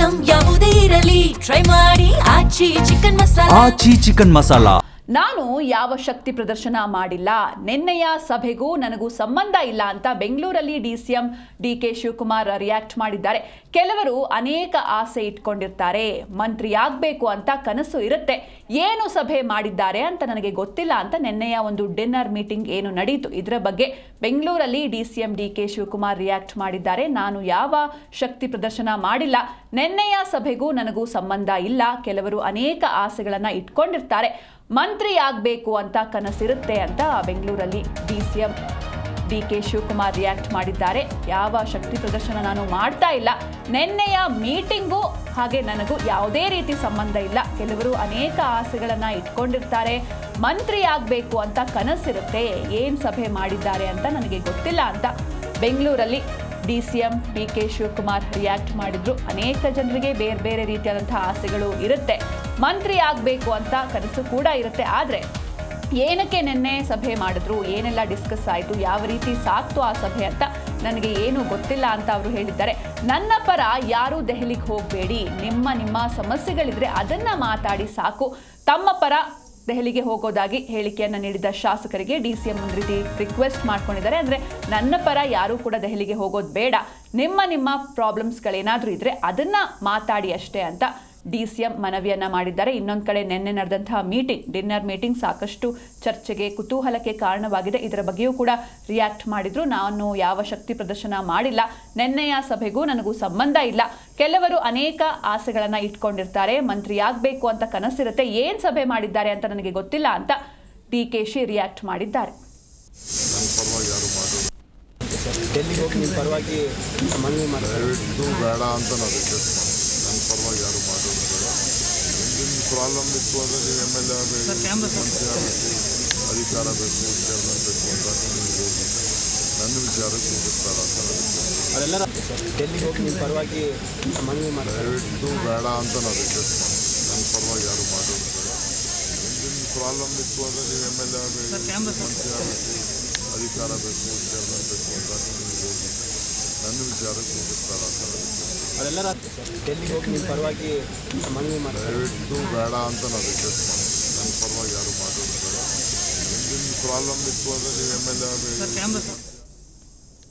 Item ಯಾವುದೇ ಇರಲಿ try ಮಾಡಿ ಆಚಿ ಚಿಕನ್ ಮಸಾಲಾ. ನಾನು ಯಾವ ಶಕ್ತಿ ಪ್ರದರ್ಶನ ಮಾಡಿಲ್ಲ, ನಿನ್ನೆಯ ಸಭೆಗೂ ನನಗೂ ಸಂಬಂಧ ಇಲ್ಲ ಅಂತ ಬೆಂಗಳೂರಲ್ಲಿ ಡಿಸಿಎಂ ಡಿಕೆ ಶಿವಕುಮಾರ್ ರಿಯಾಕ್ಟ್ ಮಾಡಿದ್ದಾರೆ. ಕೆಲವರು ಅನೇಕ ಆಸೆ ಇಟ್ಕೊಂಡಿರ್ತಾರೆ, ಮಂತ್ರಿಯಾಗಬೇಕು ಅಂತ ಕನಸು ಇರುತ್ತೆ, ಏನು ಸಭೆ ಮಾಡಿದ್ದಾರೆ ಅಂತ ನನಗೆ ಗೊತ್ತಿಲ್ಲ ಅಂತ ನಿನ್ನೆಯ ಒಂದು ಡಿನ್ನರ್ ಮೀಟಿಂಗ್ ಏನು ನಡೀತು ಇದರ ಬಗ್ಗೆ ಬೆಂಗಳೂರಲ್ಲಿ ಡಿಸಿಎಂ ಡಿಕೆ ಶಿವಕುಮಾರ್ ರಿಯಾಕ್ಟ್ ಮಾಡಿದ್ದಾರೆ. ನಾನು ಯಾವ ಶಕ್ತಿ ಪ್ರದರ್ಶನ ಮಾಡಿಲ್ಲ, ನಿನ್ನೆಯ ಸಭೆಗೂ ನನಗೂ ಸಂಬಂಧ ಇಲ್ಲ, ಕೆಲವರು ಅನೇಕ ಆಸೆಗಳನ್ನು ಇಟ್ಕೊಂಡಿರ್ತಾರೆ, ಮಂತ್ರಿ ಆಗಬೇಕು ಅಂತ ಕನಸಿರುತ್ತೆ ಅಂತ ಬೆಂಗಳೂರಲ್ಲಿ ಡಿಸಿಎಂ ಡಿಕೆ ಶಿವಕುಮಾರ್ ರಿಯಾಕ್ಟ್ ಮಾಡಿದ್ದಾರೆ. ಯಾವ ಶಕ್ತಿ ಪ್ರದರ್ಶನ ನಾನು ಮಾಡ್ತಾ ಇಲ್ಲ, ನಿನ್ನೆಯ ಮೀಟಿಂಗು ಹಾಗೆ ನನಗೂ ಯಾವುದೇ ರೀತಿ ಸಂಬಂಧ ಇಲ್ಲ, ಕೆಲವರು ಅನೇಕ ಆಸೆಗಳನ್ನು ಇಟ್ಕೊಂಡಿರ್ತಾರೆ, ಮಂತ್ರಿ ಆಗಬೇಕು ಅಂತ ಕನಸಿರುತ್ತೆ, ಏನು ಸಭೆ ಮಾಡಿದ್ದಾರೆ ಅಂತ ನನಗೆ ಗೊತ್ತಿಲ್ಲ ಅಂತ ಬೆಂಗಳೂರಲ್ಲಿ ಡಿಸಿಎಂ ಡಿಕೆ ಶಿವಕುಮಾರ್ ರಿಯಾಕ್ಟ್ ಮಾಡಿದ್ರು. ಅನೇಕ ಜನರಿಗೆ ಬೇರೆ ಬೇರೆ ರೀತಿಯಾದಂತಹ ಆಸೆಗಳು ಇರುತ್ತೆ, ಮಂತ್ರಿ ಆಗಬೇಕು ಅಂತ ಕನಸು ಕೂಡ ಇರುತ್ತೆ. ಆದರೆ ಏನಕ್ಕೆ ನಿನ್ನೆ ಸಭೆ ಮಾಡಿದ್ರು, ಏನೆಲ್ಲ ಡಿಸ್ಕಸ್ ಆಯಿತು, ಯಾವ ರೀತಿ ಸಾಕ್ತು ಆ ಸಭೆ ಅಂತ ನನಗೆ ಏನು ಗೊತ್ತಿಲ್ಲ ಅಂತ ಅವರು ಹೇಳಿದ್ದಾರೆ. ನನ್ನ ಪರ ಯಾರೂ ದೆಹಲಿಗೆ ಹೋಗಬೇಡಿ, ನಿಮ್ಮ ಸಮಸ್ಯೆಗಳಿದ್ರೆ ಅದನ್ನು ಮಾತಾಡಿ ಸಾಕು, ತಮ್ಮ ಪರ ದೆಹಲಿಗೆ ಹೋಗೋದಾಗಿ ಹೇಳಿಕೆಯನ್ನು ನೀಡಿದ ಶಾಸಕರಿಗೆ ಡಿಸಿಎಂ ಒಂದು ರೀತಿ ರಿಕ್ವೆಸ್ಟ್ ಮಾಡ್ಕೊಂಡಿದ್ದಾರೆ. ಅಂದರೆ ನನ್ನ ಪರ ಯಾರೂ ಕೂಡ ದೆಹಲಿಗೆ ಹೋಗೋದು ಬೇಡ, ನಿಮ್ಮ ಪ್ರಾಬ್ಲಮ್ಸ್ಗಳೇನಾದರೂ ಇದ್ದರೆ ಅದನ್ನು ಮಾತಾಡಿ ಅಷ್ಟೇ ಅಂತ ಡಿಸಿಎಂ ಮನವಿಯನ್ನು ಮಾಡಿದ್ದಾರೆ. ಇನ್ನೊಂದು ಕಡೆ ನಿನ್ನೆ ನಡೆದಂತಹ ಡಿನ್ನರ್ ಮೀಟಿಂಗ್ ಸಾಕಷ್ಟು ಚರ್ಚೆಗೆ ಕುತೂಹಲಕ್ಕೆ ಕಾರಣವಾಗಿದೆ. ಇದರ ಬಗ್ಗೆಯೂ ಕೂಡ ರಿಯಾಕ್ಟ್ ಮಾಡಿದ್ರು. ನಾನು ಯಾವ ಶಕ್ತಿ ಪ್ರದರ್ಶನ ಮಾಡಿಲ್ಲ, ನಿನ್ನೆಯ ಸಭೆಗೂ ನನಗೂ ಸಂಬಂಧ ಇಲ್ಲ, ಕೆಲವರು ಅನೇಕ ಆಸೆಗಳನ್ನು ಇಟ್ಕೊಂಡಿರ್ತಾರೆ, ಮಂತ್ರಿ ಆಗಬೇಕು ಅಂತ ಕನಸಿರುತ್ತೆ, ಏನು ಸಭೆ ಮಾಡಿದ್ದಾರೆ ಅಂತ ನನಗೆ ಗೊತ್ತಿಲ್ಲ ಅಂತ ಡಿಕೆಶಿ ರಿಯಾಕ್ಟ್ ಮಾಡಿದ್ದಾರೆ. ಡೆಲ್ಲಿಗೆ ಹೋಗಿ ನಿಮ್ಮ ಪರವಾಗಿ ಮನವಿ ದಯವಿಟ್ಟು ಬೇಡ ಅಂತ ನಾವು ರಿಕ್ವೆಸ್ಟ್ ಮಾಡ್ತೀವಿ. ನನ್ನ ಪರವಾಗಿ ಯಾರು ಮಾಡೋದು ಬೇಡ. ನಿಮ್ಗೆ ಪ್ರಾಬ್ಲಮ್ ಇತ್ತು ಅಂದರೆ ನೀವು MLA ಆಗಬೇಕು, ಮಂತ್ರಿ ಆಗಬೇಕು, ಅಧಿಕಾರ ಬೇಕು, ಚೇರ್ಮನ್ ಬೇಕು ಅಂತ ನೀವು ಹೋಗಿ ನನ್ನ ವಿಚಾರಕ್ಕೆ ಮುಗಿಸ್ತಾರ ಅಂತ ಅದೆಲ್ಲರ ಡೆಲ್ಲಿಗೆ ಹೋಗಿ ನಿಮ್ಮ ಪರವಾಗಿ ಮನವಿ ದಯವಿಟ್ಟು ಬೇಡ ಅಂತ ನಾವು ರಿಕ್ವೆಸ್ಟ್ ಮಾಡ್ತೀವಿ. ನನ್ನ ಪರವಾಗಿ ಯಾರು ಮಾಡೋದು ಬೇಡ. ನಿಮ್ಗೆ ಪ್ರಾಬ್ಲಮ್ ಇತ್ತು ಅಂದರೆ ನೀವು MLA ಆಗಬೇಕು, ಮಂತ್ರಿ ಆಗಬೇಕು, ಅಧಿಕಾರ ಬೇಕು, ಚೇರ್ಮನ್ ಬೇಕು ಅಂತ ನೀವು ಹೋಗಿ ನನ್ನ ವಿಚಾರಕ್ಕೆ ಮುಗಿಸ್ತಾರ ಅಂತ ಅದೆಲ್ಲರ ಡೆಲ್ಲಿಗೆ ಹೋಗಿ ನಿಮ್ಮ ಪರವಾಗಿ ಮನವಿ ದಯವಿಟ್ಟು ಬೇಡ ಅಂತ ನಾವು ರಿಕ್ವೆಸ್ಟ್ ಮಾಡ್ತೀವಿ. ನನ್ನ ಪರವಾಗಿ ಯಾರು ಮಾಡೋದು ಬೇಡ. ನಿಮ್ಗೆ ಪ್ರಾಬ್ಲಮ್ ಇತ್ತು ಅಂದರೆ ನೀವು MLA ಆಗಬೇಕು,